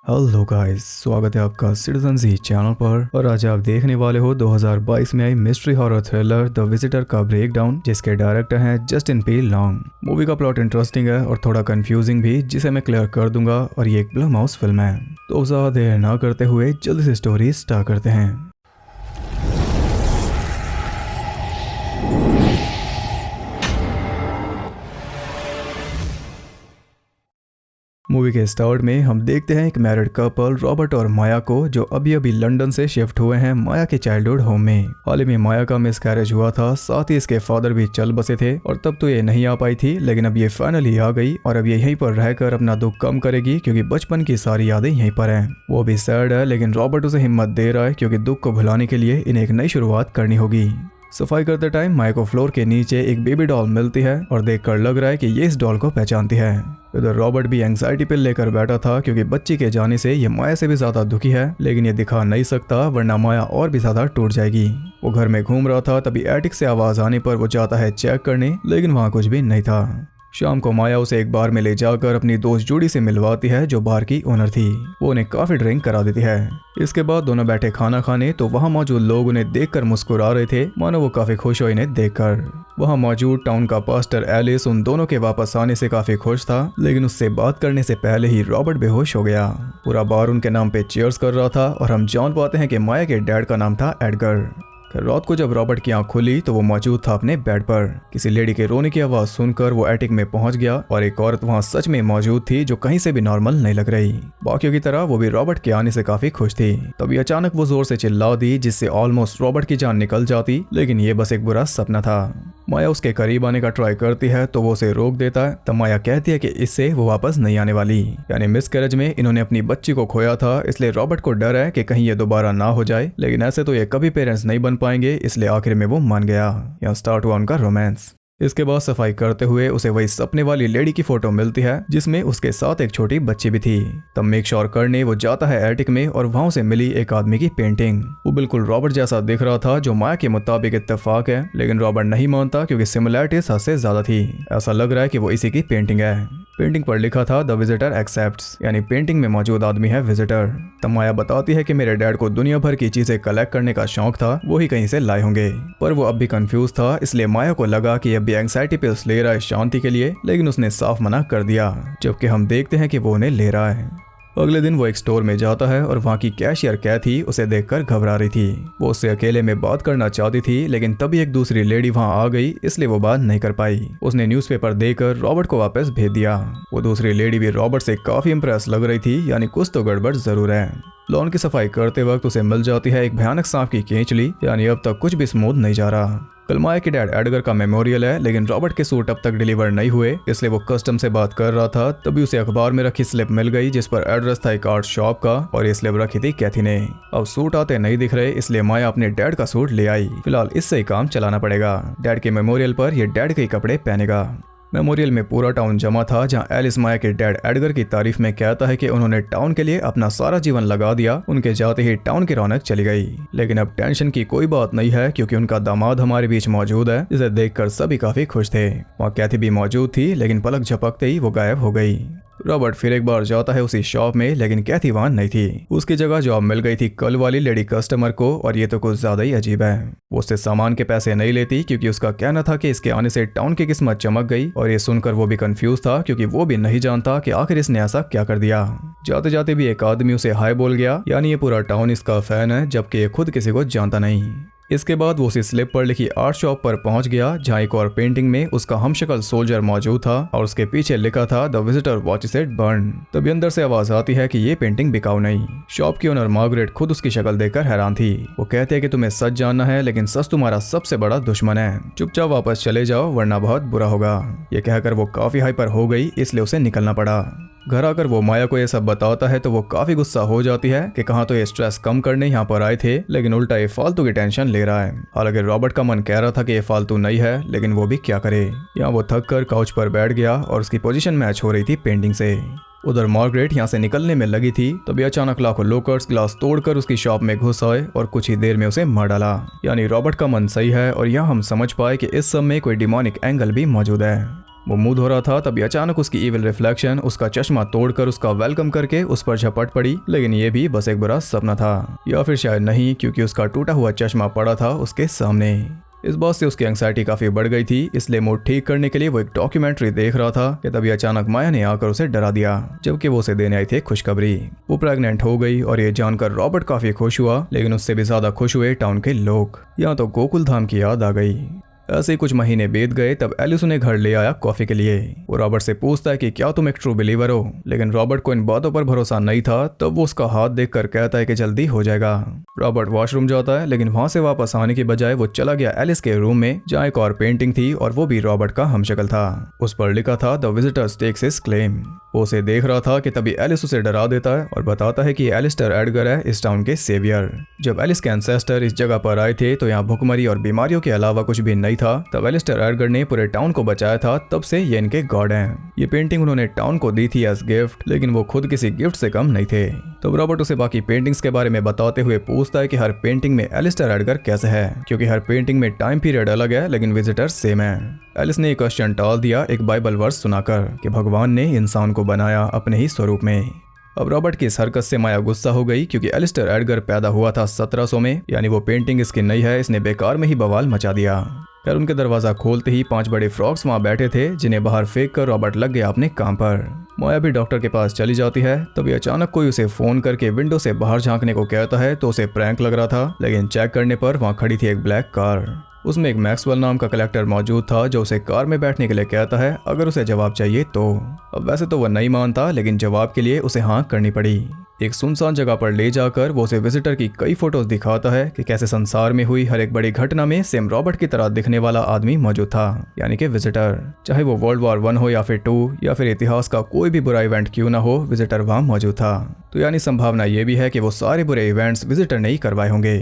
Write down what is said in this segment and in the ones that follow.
Hello guys, स्वागत है आपका सिटीजन जी चैनल पर। और आज आप देखने वाले हो 2022 में आई mystery horror thriller the Visitor का ब्रेकडाउन, जिसके डायरेक्टर हैं जस्टिन पी लॉन्ग। मूवी का प्लॉट इंटरेस्टिंग है और थोड़ा कंफ्यूजिंग भी, जिसे मैं क्लियर कर दूंगा। और ये एक ब्लमहाउस फिल्म है, तो ज्यादा देर ना करते हुए जल्दी से स्टोरी स्टार्ट करते हैं। मूवी के स्टार्ट में हम देखते हैं एक मैरिड कपल रॉबर्ट और माया को, जो अभी अभी लंदन से शिफ्ट हुए हैं माया के चाइल्डहुड होम में। हाल ही में माया का मिसकैरेज हुआ था, साथ ही इसके फादर भी चल बसे थे और तब तो ये नहीं आ पाई थी, लेकिन अब ये फाइनली आ गई और अब ये यहीं पर रहकर अपना दुख कम करेगी, क्योंकि बचपन की सारी यादें यहीं पर हैं। वो भी सैड है, लेकिन रॉबर्ट उसे हिम्मत दे रहा है, क्योंकि दुख को भुलाने के लिए इन्हें एक नई शुरुआत करनी होगी। सफाई करते टाइम माया को फ्लोर के नीचे एक बेबी डॉल मिलती है और देखकर लग रहा है कि ये इस डॉल को पहचानती है। इधर रॉबर्ट भी एंग्जाइटी पिल लेकर बैठा था, क्योंकि बच्ची के जाने से ये माया से भी ज्यादा दुखी है, लेकिन ये दिखा नहीं सकता वरना माया और भी ज्यादा टूट जाएगी। वो घर में घूम रहा था, तभी एटिक से आवाज आने पर वो जाता है चेक करने, लेकिन वहाँ कुछ भी नहीं था। शाम को माया उसे एक बार में ले जाकर अपनी दोस्त जूडी से मिलवाती है, जो बार की ओनर थी। वो उन्हें काफी ड्रिंक करा देती है। इसके बाद दोनों बैठे खाना खाने, तो वहाँ मौजूद लोग उन्हें देखकर मुस्कुरा रहे थे, मानो वो काफी खुश हो इन्हें देखकर। वहाँ मौजूद टाउन का पास्टर एलिस उन दोनों के वापस आने से काफी खुश था, लेकिन उससे बात करने से पहले ही रॉबर्ट बेहोश हो गया। पूरा बार उनके नाम पे चीयर्स कर रहा था और हम जान पाते हैं कि माया के डैड का नाम था एडगर। रात को जब रॉबर्ट की आंख खुली तो वो मौजूद था अपने बेड पर। किसी लेडी के रोने की आवाज सुनकर वो एटिक में पहुंच गया और एक औरत वहां सच में मौजूद थी, जो कहीं से भी नॉर्मल नहीं लग रही। बाकियों की तरह वो भी रॉबर्ट के आने से काफी खुश थी। तभी अचानक वो जोर से चिल्ला दी, जिससे ऑलमोस्ट रॉबर्ट की जान निकल जाती, लेकिन ये बस एक बुरा सपना था। माया उसके करीब आने का ट्राई करती है तो वो उसे रोक देता है। तब माया कहती है कि इससे वो वापस नहीं आने वाली, यानी मिसकैरेज में इन्होंने अपनी बच्ची को खोया था, इसलिए रॉबर्ट को डर है कि कहीं ये दोबारा ना हो जाए, लेकिन ऐसे तो ये कभी पेरेंट्स नहीं बन पाएंगे, इसलिए आखिर में वो मान गया। यहाँ स्टार्ट हुआ उनका रोमांस। इसके बाद सफाई करते हुए उसे वही सपने वाली लेडी की फोटो मिलती है, जिसमें उसके साथ एक छोटी बच्ची भी थी। तब मेक श्योर करने वो जाता है एटिक में और वहां से मिली एक आदमी की पेंटिंग। वो बिल्कुल रॉबर्ट जैसा दिख रहा था, जो माया के मुताबिक इत्तेफाक है, लेकिन रॉबर्ट नहीं मानता, क्योंकि सिमिलैरिटीज हद से ज्यादा थी। ऐसा लग रहा है कि वो इसी की पेंटिंग है। पेंटिंग पर लिखा था द विजिटर एक्सेप्ट्स, यानी पेंटिंग में मौजूद आदमी है विजिटर। तब माया बताती है कि मेरे डैड को दुनिया भर की चीजें कलेक्ट करने का शौक था, वो ही कहीं से लाए होंगे। पर वो अब भी कंफ्यूज था, इसलिए माया को लगा कि अब भी एंग्जाइटी पिल्स ले रहा है शांति के लिए, लेकिन उसने साफ मना कर दिया, जबकि हम देखते हैं कि वो उन्हें ले रहा है। अगले दिन वो एक स्टोर में जाता है और वहाँ की कैशियर कैथी उसे देखकर घबरा रही थी। वो उससे अकेले में बात करना चाहती थी, लेकिन तभी एक दूसरी लेडी वहाँ आ गई, इसलिए वो बात नहीं कर पाई। उसने न्यूज़पेपर देकर रॉबर्ट को वापस भेज दिया। वो दूसरी लेडी भी रॉबर्ट से काफी इंप्रेस लग रही थी, यानी कुछ तो गड़बड़ जरूर है। लॉन की सफाई करते वक्त उसे मिल जाती है एक भयानक सांप की केंचली, यानी अब तक कुछ भी स्मूथ नहीं जा रहा। कल माया के डैड एडगर का मेमोरियल है, लेकिन रॉबर्ट के सूट अब तक डिलीवर नहीं हुए, इसलिए वो कस्टम से बात कर रहा था। तभी उसे अखबार में रखी स्लिप मिल गई, जिस पर एड्रेस था एक आर्ट शॉप का, और ये स्लिप रखी थी कैथी ने। अब सूट आते नहीं दिख रहे, इसलिए माया अपने डैड का सूट ले आई। फिलहाल इससे ही काम चलाना पड़ेगा। डैड के मेमोरियल पर ये डैड के कपड़े पहनेगा। मेमोरियल में पूरा टाउन जमा था, जहां एलिस माया के डैड एडगर की तारीफ में कहता है कि उन्होंने टाउन के लिए अपना सारा जीवन लगा दिया। उनके जाते ही टाउन की रौनक चली गई, लेकिन अब टेंशन की कोई बात नहीं है, क्योंकि उनका दामाद हमारे बीच मौजूद है, जिसे देखकर सभी काफी खुश थे। वहाँ कैथी भी मौजूद थी, लेकिन पलक झपकते ही वो गायब हो गई। रॉबर्ट फिर एक बार जाता है उसी शॉप में, लेकिन कैथी वहां नहीं थी। उसकी जगह जॉब मिल गई थी कल वाली लेडी कस्टमर को, और ये तो कुछ ज्यादा ही अजीब है। वो उससे सामान के पैसे नहीं लेती, क्योंकि उसका कहना था कि इसके आने से टाउन की किस्मत चमक गई, और ये सुनकर वो भी कंफ्यूज था, क्योंकि वो भी नहीं जानता कि आखिर इसने ऐसा क्या कर दिया। जाते जाते भी एक आदमी उसे हाय बोल गया, यानी ये पूरा टाउन इसका फैन है, जबकि ये खुद किसी को जानता नहीं। इसके बाद वो उसी स्लिप पर लिखी आर्ट शॉप पर पहुंच गया, जहां एक और पेंटिंग में उसका हमशक्ल सोल्जर मौजूद था, और उसके पीछे लिखा था the visitor watches it burn. तभी अंदर से आवाज आती है कि ये पेंटिंग बिकाऊ नहीं। शॉप की ओनर मार्गरेट खुद उसकी शक्ल देखकर हैरान थी। वो कहते हैं कि तुम्हें सच जानना है, लेकिन सच तुम्हारा सबसे बड़ा दुश्मन है। चुपचाप वापस चले जाओ, वरना बहुत बुरा होगा। ये कहकर वो काफी हाइपर हो गई, इसलिए उसे निकलना पड़ा। घर आकर वो माया को ये सब बताता है तो वो काफी गुस्सा हो जाती है कि कहाँ तो ये स्ट्रेस कम करने यहाँ पर आए थे, लेकिन उल्टा ये फालतू की टेंशन ले रहा है। हालांकि रॉबर्ट का मन कह रहा था कि ये फालतू नहीं है, लेकिन वो भी क्या करे। यहाँ वो थक कर काउच पर बैठ गया और उसकी पोजीशन मैच हो रही थी पेंटिंग से। उधर मार्गरेट यहाँ से निकलने में लगी थी, तभी अचानक लाखों लोकर्स ग्लास तोड़कर उसकी शॉप में घुस आए और कुछ ही देर में उसे मार डाला। यानी रॉबर्ट का मन सही है, और यहाँ हम समझ पाए कि इस सब में कोई डिमोनिक एंगल भी मौजूद है। वो मुंह धो रहा था तभी अचानक उसकी इविल रिफ्लेक्शन उसका चश्मा तोड़कर उसका वेलकम करके उस पर झपट पड़ी, लेकिन ये भी बस एक बुरा सपना था, या फिर शायद नहीं, क्योंकि उसका टूटा हुआ चश्मा पड़ा था उसके सामने। इस बात से उसकी एंग्जाइटी काफी बढ़ गई थी, इसलिए मूड ठीक करने के लिए वो एक डॉक्यूमेंट्री देख रहा था कि तभी अचानक माया ने आकर उसे डरा दिया, जबकि वो उसे देने आई थी खुशखबरी। वो प्रेग्नेंट हो गई और ये जानकर रॉबर्ट काफी खुश हुआ, लेकिन उससे भी ज्यादा खुश हुए टाउन के लोग। यहाँ तो गोकुल धाम की याद आ गई। ऐसे ही कुछ महीने बीत गए तब एलिस उन्हें घर ले आया कॉफी के लिए। वो रॉबर्ट से पूछता है कि क्या तुम एक ट्रू बिलीवर हो, लेकिन रॉबर्ट को इन बातों पर भरोसा नहीं था। तब वो उसका हाथ देखकर कहता है कि जल्दी हो जाएगा। रॉबर्ट वॉशरूम जाता है, लेकिन वहां से वापस आने के बजाय वो चला गया एलिस के रूम में, जहाँ एक और पेंटिंग थी और वो भी रॉबर्ट का हमशक्ल था। उस पर लिखा था the visitor stakes his claim. वो उसे देख रहा था कि तभी एलिस उसे डरा देता है और बताता है कि एलिस्टर एडगर है इस टाउन के सेवियर। जब एलिस के एंसेस्टर इस जगह पर आए थे तो यहाँ भुखमरी और बीमारियों के अलावा कुछ भी नहीं था। तब एलिस्टर एडगर ने पूरे टाउन को बचाया था, तब से ये इनके गॉड हैं। ये पेंटिंग उन्होंने टाउन को दी थी एज गिफ्ट, लेकिन वो खुद किसी गिफ्ट से कम नहीं थे। तब रॉबर्ट उसे बाकी पेंटिंग्स के बारे में बताते हुए पूछता है कि हर पेंटिंग में एलिस्टर एडगर कैसे है, क्योंकि हर पेंटिंग में टाइम पीरियड अलग है लेकिन विजिटर सेम है। एलिस ने एक क्वेश्चन टाल दिया एक बाइबल वर्स सुनाकर कि भगवान ने इंसान को बनाया अपने ही स्वरूप में। अब रॉबर्ट की इस हरकत से माया गुस्सा हो गई, क्योंकि एलिस्टर एडगर पैदा हुआ था 1700 में, यानी वो पेंटिंग इसकी नहीं है, इसने बेकार में ही बवाल मचा दिया। फिर उनके दरवाजा खोलते ही 5 बड़े फ्रॉग्स वहां बैठे थे, जिन्हें बाहर फेंक कर रॉबर्ट लग गया अपने काम पर। माया भी डॉक्टर के पास चली जाती है, तभी अचानक कोई उसे फोन करके विंडो से बाहर झांकने को कहता है। तो उसे प्रैंक लग रहा था, लेकिन चेक करने पर वहां खड़ी थी एक ब्लैक कार। उसमें एक मैक्सवेल नाम का कलेक्टर मौजूद था, जो उसे कार में बैठने के लिए कहता है अगर उसे जवाब चाहिए तो। अब वैसे तो वह नहीं मानता, लेकिन जवाब के लिए उसे हाँ करनी पड़ी। एक सुनसान जगह पर ले जाकर वो उसे विजिटर की कई फोटोज दिखाता है कि कैसे संसार में हुई हर एक बड़ी घटना में सेम रॉबर्ट की तरह दिखने वाला आदमी मौजूद था, यानी कि विजिटर। चाहे वो वर्ल्ड वॉर 1 हो या फिर 2 या फिर इतिहास का कोई भी बुरा इवेंट क्यों ना हो, विजिटर वहां मौजूद था। तो यानी संभावना ये भी है कि वो सारे बुरे इवेंट्स विजिटर ने ही करवाए होंगे।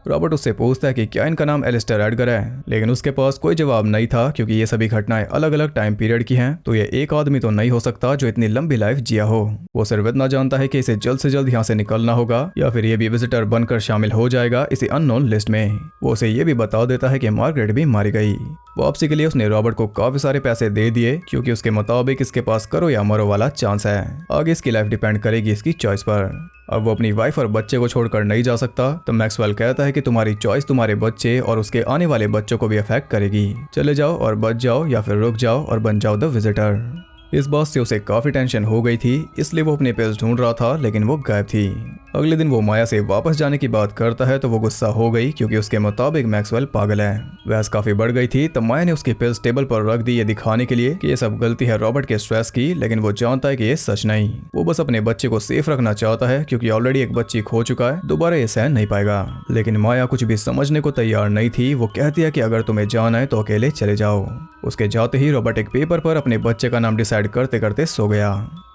रॉबर्ट उससे पूछता है कि क्या इनका नाम एलिस्टर एडगर है, लेकिन उसके पास कोई जवाब नहीं था, क्योंकि ये सभी घटनाएं अलग अलग टाइम पीरियड की हैं। तो ये एक आदमी तो नहीं हो सकता जो इतनी लंबी लाइफ जिया हो। वो सिर्फ इतना जानता है कि इसे जल्द से जल्द यहाँ से निकलना होगा, या फिर ये भी विजिटर बनकर शामिल हो जाएगा इसी अननोन लिस्ट में। वो उसे ये भी बता देता है कि मार्गरेट भी मारी गई। वापसी के लिए उसने रॉबर्ट को काफी सारे पैसे दे दिए, क्योंकि उसके मुताबिक इसके पास करो या मरो वाला चांस है। आगे इसकी लाइफ डिपेंड करेगी इसकी चॉइस पर। अब वो अपनी वाइफ और बच्चे को छोड़कर नहीं जा सकता। तो मैक्सवेल कहता है कि तुम्हारी चॉइस तुम्हारे बच्चे और उसके आने वाले बच्चों को भी अफेक्ट करेगी। चले जाओ और बच जाओ, या फिर रुक जाओ और बन जाओ द विजिटर। इस बात से उसे काफी टेंशन हो गई थी, इसलिए वो अपने पिल्स ढूंढ रहा था, लेकिन वो गायब थी। अगले दिन वो माया से वापस जाने की बात करता है तो वो गुस्सा हो गई, क्योंकि उसके मुताबिक मैक्सवेल पागल है। बहस काफी बढ़ गई थी, तब माया ने उसकी पिल्स टेबल पर रख दी, ये दिखाने के लिए कि ये सब गलती है रॉबर्ट के स्ट्रेस की, लेकिन वो जानता है कि ये सच नहीं। वो बस अपने बच्चे को सेफ रखना चाहता है, क्योंकि ऑलरेडी एक बच्ची खो चुका है, दोबारा ये सहन नहीं पाएगा। लेकिन माया कुछ भी समझने को तैयार नहीं थी। वो कहती है कि अगर तुम्हें जाना है तो अकेले चले जाओ। उसके जाते ही रॉबर्ट एक पेपर पर अपने बच्चे का नाम डिसाइड करते करते सो गया।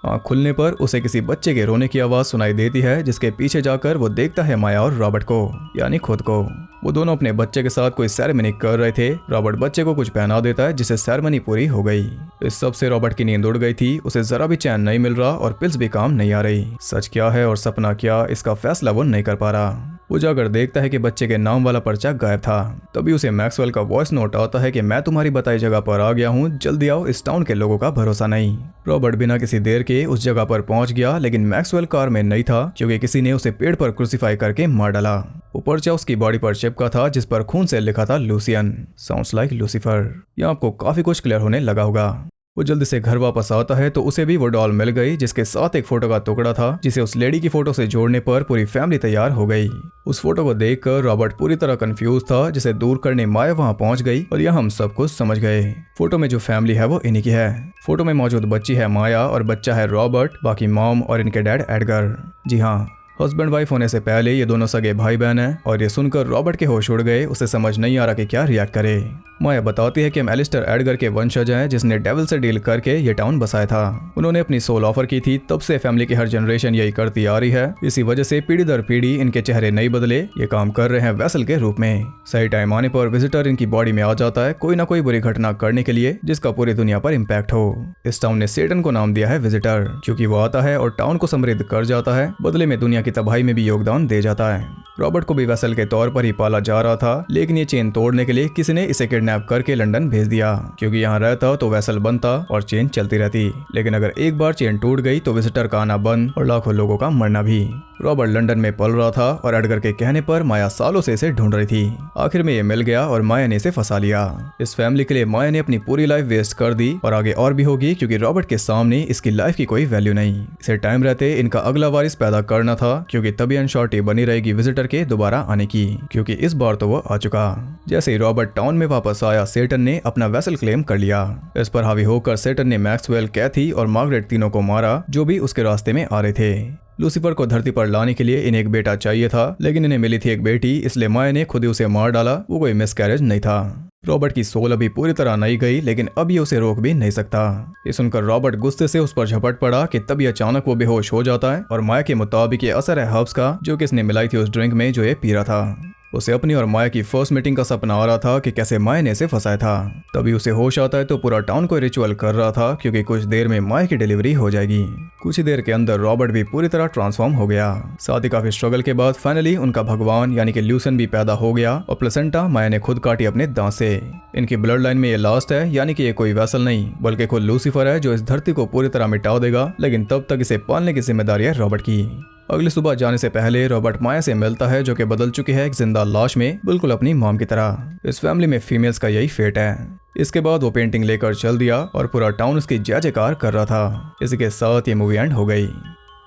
आँख खुलने पर उसे किसी बच्चे के रोने की आवाज सुनाई देती है, जिसके पीछे जाकर वो देखता है माया और रॉबर्ट को, यानी खुद को। वो दोनों अपने बच्चे के साथ कोई सेरेमनी कर रहे थे। रॉबर्ट बच्चे को कुछ पहना देता है, जिससे सेरेमनी पूरी हो गई। इस सब से रॉबर्ट की नींद उड़ गई थी। उसे जरा भी चैन नहीं मिल रहा और पिल्स भी काम नहीं आ रही। सच क्या है और सपना क्या, इसका फैसला वो नहीं कर पा रहा। वो जाकर देखता है कि बच्चे के नाम वाला पर्चा गायब था। तभी उसे मैक्सवेल का वॉइस नोट आता है कि मैं तुम्हारी बताई जगह पर आ गया हूँ, जल्दी आओ, इस टाउन के लोगों का भरोसा नहीं। रॉबर्ट बिना किसी देर के उस जगह पर पहुंच गया, लेकिन मैक्सवेल कार में नहीं था, क्योंकि किसी ने उसे पेड़ पर क्रूसीफाई करके मार डाला। वो पर्चा उसकी बॉडी पर चिपका था, जिस पर खून से लिखा था लूसियन, साउंड्स लाइक लूसीफर। यहाँ आपको काफी कुछ क्लियर होने लगा होगा। वो जल्दी से घर वापस आता है तो उसे भी वो डॉल मिल गई, जिसके साथ एक फोटो का टुकड़ा था, जिसे उस लेडी की फोटो से जोड़ने पर पूरी फैमिली तैयार हो गई। उस फोटो को देखकर रॉबर्ट पूरी तरह कंफ्यूज था, जिसे दूर करने माया वहां पहुंच गई और यह हम सब कुछ समझ गए। फोटो में जो फैमिली है वो इन्हीं की है। फोटो में मौजूद बच्ची है माया और बच्चा है रॉबर्ट, बाकी मॉम और इनके डैड एडगर। जी हाँ, हस्बैंड वाइफ होने से पहले ये दोनों सगे भाई बहन हैं। और ये सुनकर रॉबर्ट के होश उड़ गए। उसे समझ नहीं आ रहा कि क्या रिएक्ट करे। माया बताती है कि हम एलिस्टर एडगर के वंशज हैं, जिसने डेविल से डील करके ये टाउन बसाया था। उन्होंने अपनी सोल ऑफर की थी, तब से फैमिली की हर जनरेशन यही करती आ रही है। इसी वजह से पीढ़ी दर पीढ़ी इनके चेहरे नहीं बदले, ये काम कर रहे हैं वेसल के रूप में। सही टाइम आने पर विजिटर इनकी बॉडी में आ जाता है, कोई ना कोई बुरी घटना करने के लिए, जिसका पूरी दुनिया पर इम्पैक्ट हो। इस टाउन ने सेटन को नाम दिया है विजिटर, क्योंकि वो आता है और टाउन को समृद्ध कर जाता है, बदले में दुनिया की तबाही में भी योगदान दे जाता है। रॉबर्ट को भी वेसल के तौर पर ही पाला जा रहा था, लेकिन ये चेन तोड़ने के लिए किसी ने इसे किडनैप करके लंदन भेज दिया, क्योंकि यहाँ रहता तो वेसल बनता और चेन चलती रहती। लेकिन अगर एक बार चेन टूट गई तो विजिटर का आना बंद और लाखों लोगों का मरना भी। रॉबर्ट लंदन में पल रहा था और एडगर के कहने पर माया सालों से इसे ढूंढ रही थी। आखिर में ये मिल गया और माया ने इसे फंसा लिया। इस फैमिली के लिए माया ने अपनी पूरी लाइफ वेस्ट कर दी और आगे और भी होगी, क्योंकि रॉबर्ट के सामने इसकी लाइफ की कोई वैल्यू नहीं। इसे टाइम रहते इनका अगला वारिस पैदा करना था, क्योंकि तभी अनशॉर्टी बनी रहेगी विजिटर के दोबारा आने की, क्योंकि इस बार तो वो आ चुका। जैसे ही रॉबर्ट टाउन में वापस आया, सेटन ने अपना वेसल क्लेम कर लिया। इस पर हावी होकर सेटन ने मैक्सवेल, कैथी और मार्गरेट तीनों को मारा जो भी उसके रास्ते में आ रहे थे। लूसीफर को धरती पर लाने के लिए इन्हें एक बेटा चाहिए था, लेकिन इन्हें मिली थी एक बेटी, इसलिए माया ने खुद ही उसे मार डाला। वो कोई मिसकैरेज नहीं था। रॉबर्ट की सोल अभी पूरी तरह नहीं गई, लेकिन अब ये उसे रोक भी नहीं सकता। ये सुनकर रॉबर्ट गुस्से से उस पर झपट पड़ा कि तभी अचानक वो बेहोश हो जाता है और माया के मुताबिक ये असर है हर्ब्स का, जो कि इसने मिलाई थी उस ड्रिंक में जो ये पी रहा था। उसे अपनी और माया की फर्स्ट मीटिंग का सपना आ रहा था कि कैसे माया ने इसे फंसाया था। तभी उसे होश आता है तो पूरा टाउन कोई रिचुअल कर रहा था, क्योंकि कुछ देर में माया की डिलीवरी हो जाएगी। कुछ ही देर के अंदर रॉबर्ट भी पूरी तरह ट्रांसफॉर्म हो गया। साथ ही काफी स्ट्रगल के बाद फाइनली उनका भगवान यानी कि ल्यूसन भी पैदा हो गया और प्लेसेंटा माया ने खुद काटी अपने दांत से। इनकी ब्लड लाइन में ये लास्ट है, यानी कि ये कोई वेसल नहीं बल्कि खुद लूसीफर है, जो इस धरती को पूरी तरह मिटा देगा, लेकिन तब तक इसे पालने की जिम्मेदारी है रॉबर्ट की। अगली सुबह जाने से पहले रॉबर्ट माया से मिलता है, जो कि बदल चुकी है एक जिंदा लाश में, बिल्कुल अपनी मॉम की तरह। इस फैमिली में फीमेल्स का यही फेट है। इसके बाद वो पेंटिंग लेकर चल दिया और पूरा टाउन उसकी जय जयकार कर रहा था। इसी के साथ ये मूवी एंड हो गई।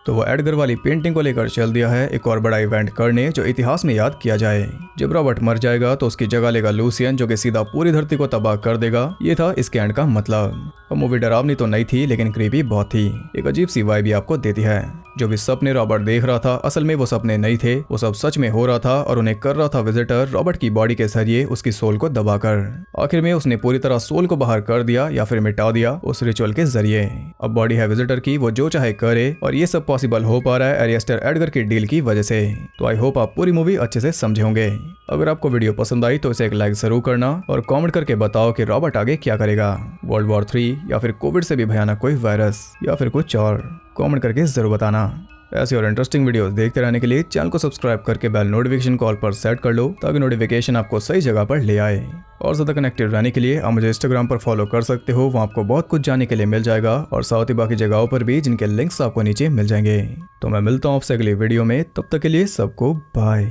तो वो एडगर वाली पेंटिंग को लेकर चल दिया है एक और बड़ा इवेंट करने, जो इतिहास में याद किया जाए। जब रॉबर्ट मर जाएगा तो उसकी जगह लेगा लूसियन, जो कि सीधा पूरी धरती को तबाह कर देगा। ये था इसके एंड का मतलब। मूवी डरावनी तो नहीं थी, लेकिन क्रीपी बहुत थी। एक अजीब सी वाइब भी आपको देती है। जो भी सपने रॉबर्ट देख रहा था, असल में वो सपने नहीं थे, वो सब सच में हो रहा था और उन्हें कर रहा था विजिटर रॉबर्ट की बॉडी के जरिए उसकी सोल को दबाकर। आखिर में उसने पूरी तरह सोल को बाहर कर दिया या फिर मिटा दिया उस रिचुअल के जरिए। अब बॉडी है विजिटर की, वो जो चाहे करे, और ये सब पॉसिबल हो पा रहा है एरिएस्टर एडगर की डील की वजह से। तो आई होप आप पूरी मूवी अच्छे से समझे होंगे। अगर आपको वीडियो पसंद आई तो इसे एक लाइक जरूर करना और कमेंट करके बताओ कि रॉबर्ट आगे क्या करेगा, वर्ल्ड वॉर 3 या फिर कोविड से भी भयानक कोई वायरस या फिर कुछ और। कमेंट करके जरूर बताना। ऐसी और इंटरेस्टिंग वीडियोस देखते रहने के लिए चैनल को सब्सक्राइब करके बेल नोटिफिकेशन कॉल पर सेट कर लो, ताकि नोटिफिकेशन आपको सही जगह पर ले आए। और ज़्यादा कनेक्टेड रहने के लिए आप मुझे इंस्टाग्राम पर फॉलो कर सकते हो, वहाँ आपको बहुत कुछ जानने के लिए मिल जाएगा, और साथ ही बाकी जगहों पर भी, जिनके लिंक्स आपको नीचे मिल जाएंगे। तो मैं मिलता हूँ आपसे अगली वीडियो में, तब तक के लिए सबको बाय।